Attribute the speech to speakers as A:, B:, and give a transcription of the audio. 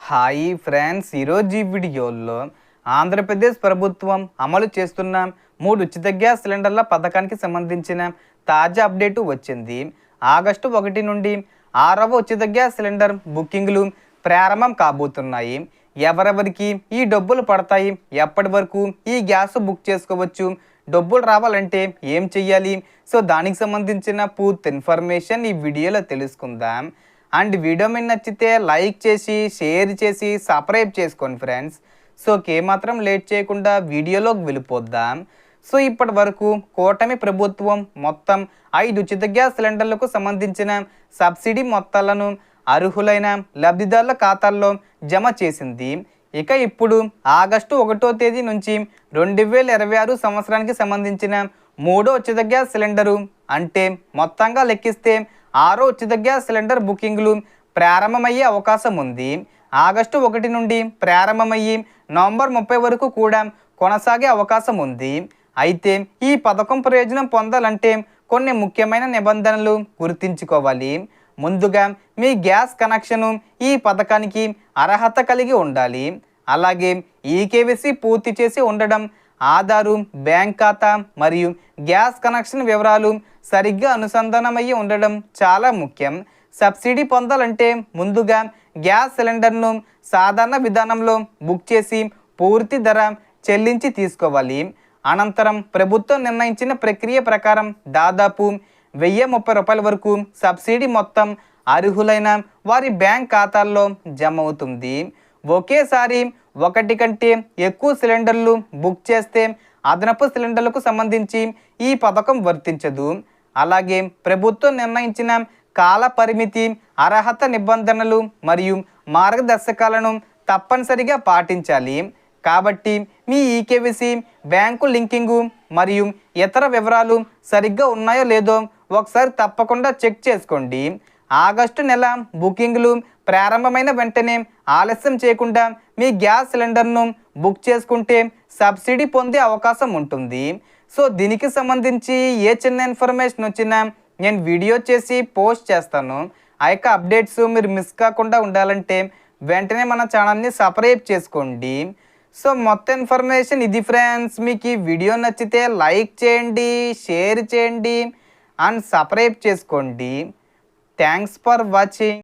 A: Hi friends, ఈరోజు ఈ వీడియోలో ఆంధ్రప్రదేశ్ ప్రభుత్వం అమలు చేస్తున్న 3 ఉచిత గ్యాస్ సిలిండర్ల పథకానికి సంబంధించిన తాజా అప్డేటు వచ్చింది. ఆగస్టు 1 నుండి 6వ ఉచిత గ్యాస్ సిలిండర్ బుకింగ్లు ప్రారంభం కాబోతున్నాయి. ఎవరెవరికి ఈ డబ్బులు పడతాయి, ఎప్పటి వరకు ఈ గ్యాస్ బుక్ చేసుకోవచ్చు, డబ్బులు రావాలంటే ఏం చెయ్యాలి, సో దానికి సంబంధించిన పూర్తి ఇన్ఫర్మేషన్ ఈ వీడియోలో తెలుసుకుందాం. అండ్ వీడియో మీకు నచ్చితే లైక్ చేసి షేర్ చేసి సబ్స్క్రైబ్ చేసుకోండి ఫ్రెండ్స్. సో ఏమాత్రం లేట్ చేయకుండా వీడియోలోకి వెళ్ళిపోద్దాం. సో ఇప్పటి వరకు కూటమి ప్రభుత్వం మొత్తం 5 ఉచిత గ్యాస్ సిలిండర్లకు సంబంధించిన సబ్సిడీ మొత్తాలను అర్హులైన లబ్ధిదారుల ఖాతాల్లో జమ చేసింది. ఇక ఇప్పుడు ఆగస్టు 1వ తేదీ నుంచి 2026 సంవత్సరానికి సంబంధించిన 3వ ఉచిత గ్యాస్ సిలిండరు అంటే మొత్తంగా లెక్కిస్తే 6వ ఉచిత గ్యాస్ సిలిండర్ బుకింగ్లు ప్రారంభమయ్యే అవకాశం ఉంది. ఆగస్టు 1 నుండి ప్రారంభమయ్యి నవంబర్ 30 వరకు కూడా కొనసాగే అవకాశం ఉంది. అయితే ఈ పథకం ప్రయోజనం పొందాలంటే కొన్ని ముఖ్యమైన నిబంధనలు గుర్తుంచుకోవాలి. ముందుగా మీ గ్యాస్ కనెక్షను ఈ పథకానికి అర్హత కలిగి ఉండాలి. అలాగే ఈకేవైసీ పూర్తి చేసి ఉండడం, ఆధారు, బ్యాంక్ ఖాతా మరియు గ్యాస్ కనెక్షన్ వివరాలు సరిగ్గా అనుసంధానమయ్యి ఉండడం చాలా ముఖ్యం. సబ్సిడీ పొందాలంటే ముందుగా గ్యాస్ సిలిండర్ను సాధారణ విధానంలో బుక్ చేసి పూర్తి ధర చెల్లించి తీసుకోవాలి. అనంతరం ప్రభుత్వం నిర్ణయించిన ప్రక్రియ ప్రకారం దాదాపు 1030 రూపాయల వరకు సబ్సిడీ మొత్తం అర్హులైన వారి బ్యాంక్ ఖాతాల్లో జమ అవుతుంది. ఒకేసారి ఒకటి కంటే ఎక్కువ సిలిండర్లు బుక్ చేస్తే అదనపు సిలిండర్లకు సంబంధించి ఈ పథకం వర్తించదు. అలాగే ప్రభుత్వం నిర్ణయించిన కాల పరిమితి, అర్హత నిబంధనలు మరియు మార్గదర్శకాలను తప్పనిసరిగా పాటించాలి. కాబట్టి మీ ఈకేవైసీ, బ్యాంకు లింకింగు మరియు ఇతర వివరాలు సరిగ్గా ఉన్నాయో లేదో ఒకసారి తప్పకుండా చెక్ చేసుకోండి. ఆగస్టు నెల బుకింగ్లు ప్రారంభమైన వెంటనే ఆలస్యం చేయకుండా మీ గ్యాస్ సిలిండర్ను బుక్ చేసుకుంటే సబ్సిడీ పొందే అవకాశం ఉంటుంది. సో దీనికి సంబంధించి ఏ చిన్న ఇన్ఫర్మేషన్ వచ్చినా నేను వీడియో చేసి పోస్ట్ చేస్తాను. ఆ యొక్క అప్డేట్స్ మీరు మిస్ కాకుండా ఉండాలంటే వెంటనే మన ఛానల్ని సబ్స్క్రైబ్ చేసుకోండి. సో మొత్తం ఇన్ఫర్మేషన్ ఇది ఫ్రెండ్స్. మీకు ఈ వీడియో నచ్చితే లైక్ చేయండి, షేర్ చేయండి అండ్ సబ్స్క్రైబ్ చేసుకోండి. Thanks for watching.